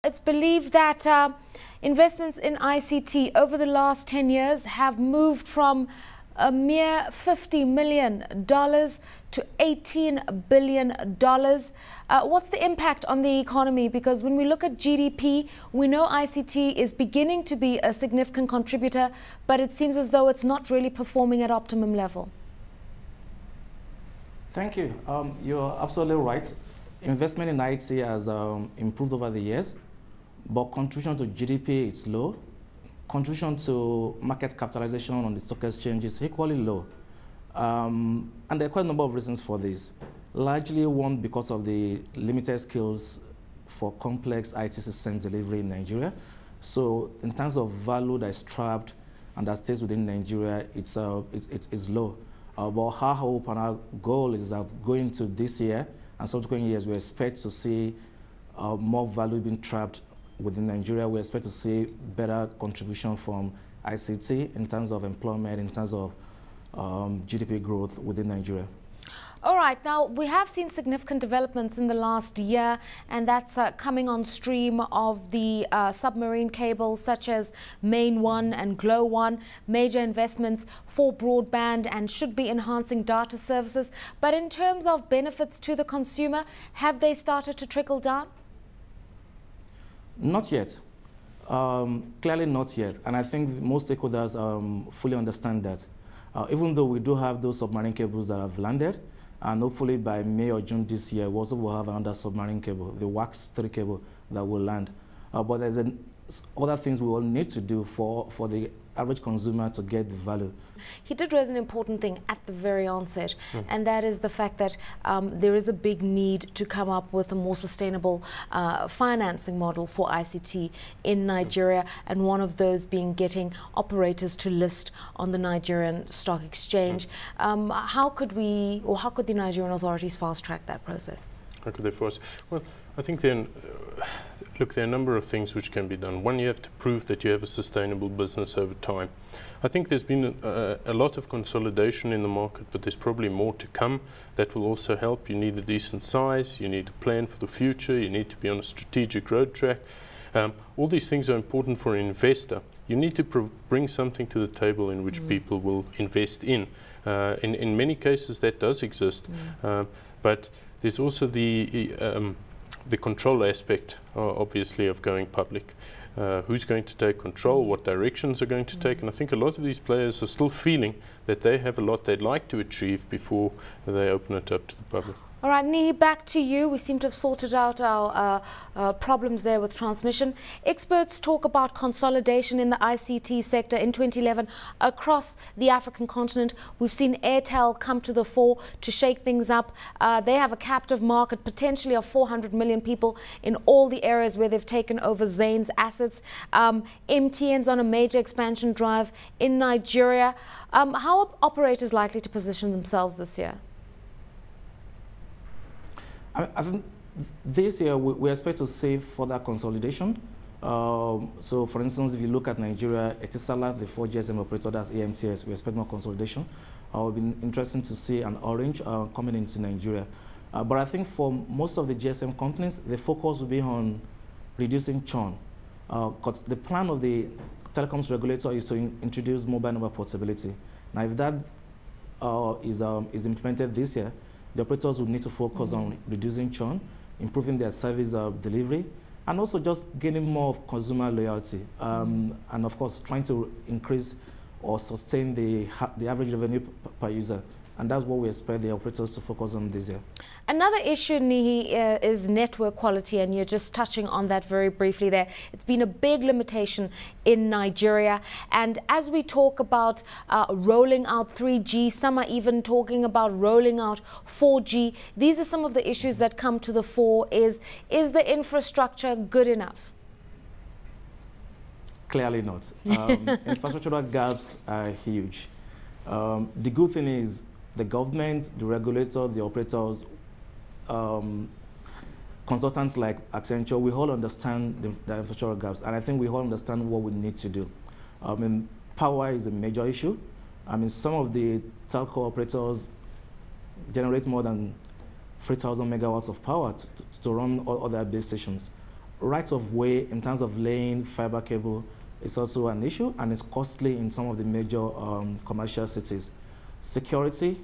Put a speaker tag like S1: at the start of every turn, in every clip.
S1: It's believed that investments in ICT over the last 10 years have moved from a mere $50 million to $18 billion. What's the impact on the economy? Because when we look at GDP, we know ICT is beginning to be a significant contributor, but it seems as though it's not really performing at optimum level.
S2: Thank you. You're absolutely right. Investment in IT has improved over the years, but contribution to GDP is low. Contribution to market capitalization on the stock exchange is equally low. And there are quite a number of reasons for this. Largely one, because of the limited skills for complex IT system delivery in Nigeria. So in terms of value that is trapped and that stays within Nigeria, it's low. But our hope and our goal is that going to this year and subsequent years, we expect to see more value being trapped within Nigeria. We expect to see better contribution from ICT in terms of employment, in terms of GDP growth within Nigeria.
S1: All right, now we have seen significant developments in the last year, and that's coming on stream of the submarine cables such as Main 1 and Glow 1, major investments for broadband and should be enhancing data services. But in terms of benefits to the consumer, have they started to trickle down?
S2: Not yet. Clearly not yet. And I think most stakeholders fully understand that. Even though we do have those submarine cables that have landed, and hopefully by May or June this year, we also will have another submarine cable, the WAX 3 cable that will land. But there's other things we will need to do for the average consumer to get the value.
S1: He did raise an important thing at the very onset, and that is the fact that there is a big need to come up with a more sustainable financing model for ICT in Nigeria, and one of those being getting operators to list on the Nigerian Stock Exchange. How could we, or how could the Nigerian authorities fast-track that process?
S3: How could they fast? Well, I think then, look, there are a number of things which can be done. One, you have to prove that you have a sustainable business over time. I think there's been a lot of consolidation in the market, but there's probably more to come that will also help. You need a decent size, you need a plan for the future, you need to be on a strategic road track. All these things are important for an investor. You need to bring something to the table in which people will invest in. In many cases that does exist, but there's also the control aspect, obviously, of going public. Who's going to take control, what directions are going to take, and I think a lot of these players are still feeling that they have a lot they'd like to achieve before they open it up to the public.
S1: All right, Yini, back to you. We seem to have sorted out our problems there with transmission. Experts talk about consolidation in the ICT sector in 2011 across the African continent. We've seen Airtel come to the fore to shake things up. They have a captive market potentially of 400 million people in all the areas where they've taken over Zane's assets. MTN's on a major expansion drive in Nigeria. How are operators likely to position themselves this year?
S2: I think this year we expect to see further consolidation. So, for instance, if you look at Nigeria, Etisalat, the 4 GSM operator, that's AMTS, we expect more consolidation. It will be interesting to see an Orange coming into Nigeria. But I think for most of the GSM companies, the focus will be on reducing churn. Because the plan of the telecoms regulator is to introduce mobile number portability. Now, if that is implemented this year, the operators will need to focus on reducing churn, improving their service delivery, and also just gaining more of consumer loyalty. And of course, trying to increase or sustain the average revenue per user. And that's what we expect the operators to focus on this year.
S1: Another issue, Nihi, is network quality, and you're just touching on that very briefly there. It's been a big limitation in Nigeria. And as we talk about rolling out 3G, some are even talking about rolling out 4G. These are some of the issues that come to the fore. Is the infrastructure good enough?
S2: Clearly not. Infrastructural gaps are huge. The good thing is the government, the regulator, the operators, consultants like Accenture, we all understand the infrastructural gaps, and I think we all understand what we need to do. Power is a major issue. Some of the telco operators generate more than 3,000 megawatts of power to run all their base stations. right of way in terms of laying fiber cable is also an issue, and it's costly in some of the major commercial cities. Security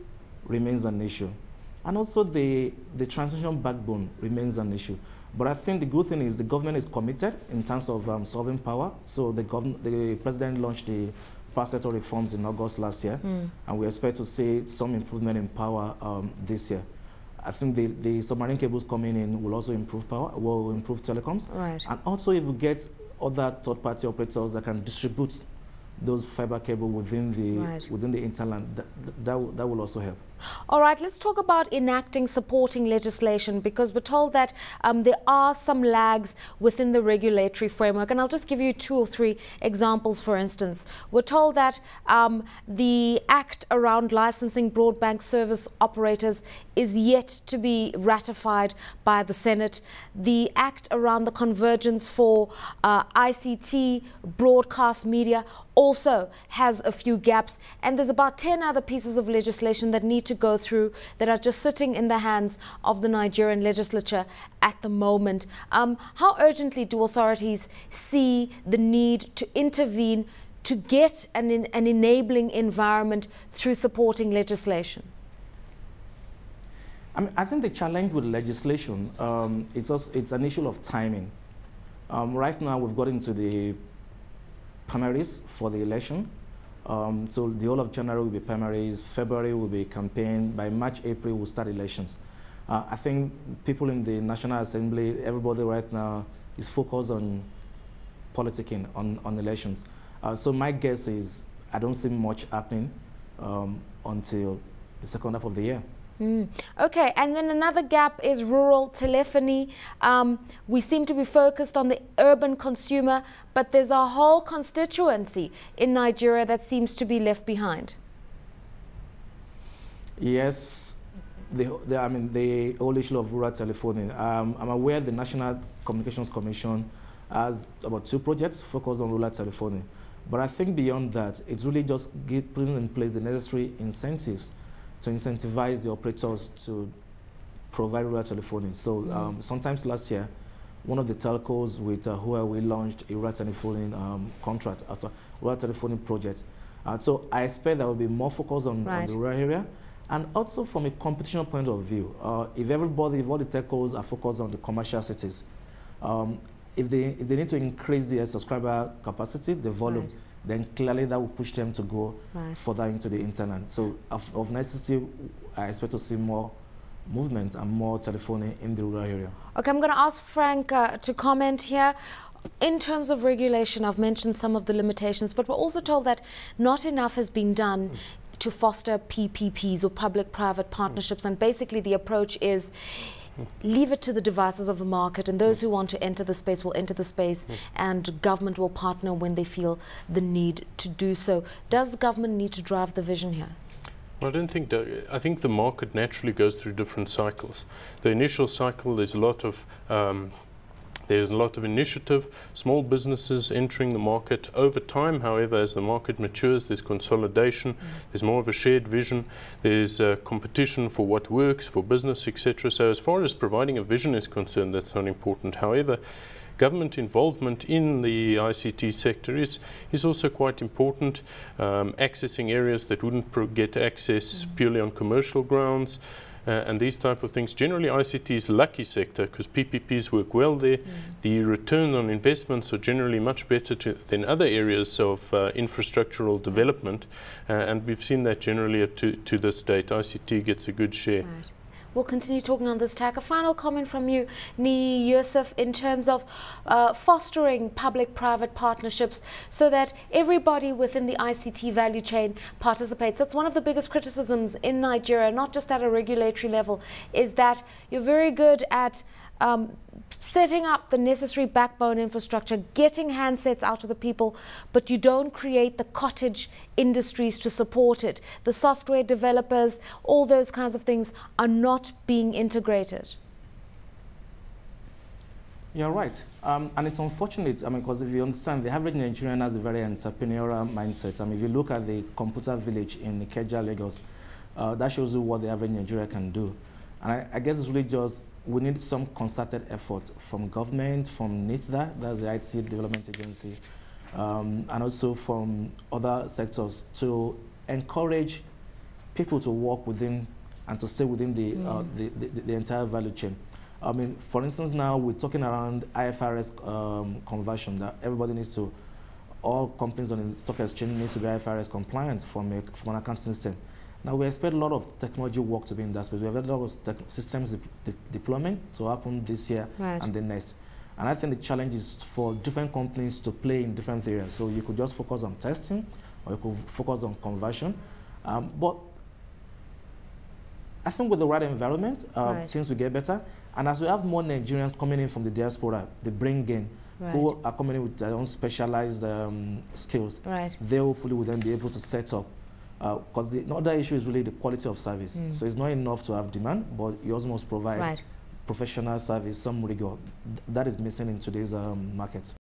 S2: remains an issue. And also the transmission backbone remains an issue. But I think the good thing is the government is committed in terms of solving power. So the president launched the power sector reforms in August last year, and we expect to see some improvement in power this year. I think the submarine cables coming in will also improve power, will improve telecoms.
S1: Right.
S2: And also if we get other third-party operators that can distribute those fiber cable within the hinterland, that will also help.
S1: All right, let's talk about enacting supporting legislation, because we're told that there are some lags within the regulatory framework. And I'll just give you 2 or 3 examples, for instance. We're told that the act around licensing broadband service operators is yet to be ratified by the Senate. The act around the convergence for ICT broadcast media also has a few gaps. And there's about 10 other pieces of legislation that need to go through that are just sitting in the hands of the Nigerian legislature at the moment. How urgently do authorities see the need to intervene to get an enabling environment through supporting legislation?
S2: I think the challenge with legislation, it's an issue of timing. Right now we've got into the primaries for the election. So the whole of January will be primaries, February will be campaign, by March, April we'll start elections. I think people in the National Assembly, everybody right now is focused on politicking, on elections. So my guess is I don't see much happening until the second half of the year.
S1: Okay, and then another gap is rural telephony. We seem to be focused on the urban consumer, but there's a whole constituency in Nigeria that seems to be left behind.
S2: Yes, the whole issue of rural telephony. I'm aware the National Communications Commission has about 2 projects focused on rural telephony. But I think beyond that, it's really just putting in place the necessary incentives to incentivize the operators to provide rural telephony. So sometimes last year, one of the telcos with Huawei launched a rural telephony contract, as a rural telephony project. So I expect there will be more focus on the rural area. And also from a competition point of view, if all the telcos are focused on the commercial cities, if they need to increase their subscriber capacity, the volume, then clearly that will push them to go further into the internet. So of necessity, I expect to see more movement and more telephony in the rural area. Okay,
S1: I'm going to ask Frank to comment here. In terms of regulation, I've mentioned some of the limitations, but we're also told that not enough has been done to foster PPPs or public-private partnerships, and basically the approach is leave it to the devices of the market, and those who want to enter the space will enter the space, and government will partner when they feel the need to do so. Does the government need to drive the vision here?
S3: Well, I don't think that. I think the market naturally goes through different cycles. The initial cycle, there's a lot of initiative, small businesses entering the market. Over time, however, as the market matures, there's consolidation, there's more of a shared vision, there's competition for what works, for business, etc. So as far as providing a vision is concerned, that's not important. However, government involvement in the ICT sector is also quite important, accessing areas that wouldn't get access purely on commercial grounds. And these type of things. Generally, ICT is a lucky sector because PPPs work well there. The return on investments are generally much better than other areas of infrastructural development. And we've seen that generally to this date. ICT gets a good share.
S1: Right. We'll continue talking on this tack. A final comment from you, Yini Yusuf, in terms of fostering public-private partnerships so that everybody within the ICT value chain participates. That's one of the biggest criticisms in Nigeria, not just at a regulatory level, is that you're very good at setting up the necessary backbone infrastructure, getting handsets out to the people, but you don't create the cottage industries to support it. The software developers, all those kinds of things are not being integrated.
S2: You're right. And it's unfortunate, because if you understand, the average Nigerian has a very entrepreneurial mindset. If you look at the computer village in Ikeja, Lagos, that shows you what the average Nigerian can do. And I guess it's really just we need some concerted effort from government, from NITDA, that's the IT Development Agency, and also from other sectors to encourage people to work within and to stay within the entire value chain. I mean, for instance, now we're talking around IFRS conversion, that everybody needs to, all companies on the stock exchange need to be IFRS compliant from an accounting system. Now we expect a lot of technology work to be in that space. We have a lot of systems deployment to happen this year and the next. And I think the challenge is for different companies to play in different areas. So you could just focus on testing, or you could focus on conversion. But I think with the right environment, things will get better. And as we have more Nigerians coming in from the diaspora, they bring in who are coming in with their own specialized skills. They hopefully will then be able to set up. Because the other issue is really the quality of service. So it's not enough to have demand, but you also must provide professional service, some rigor. That is missing in today's market.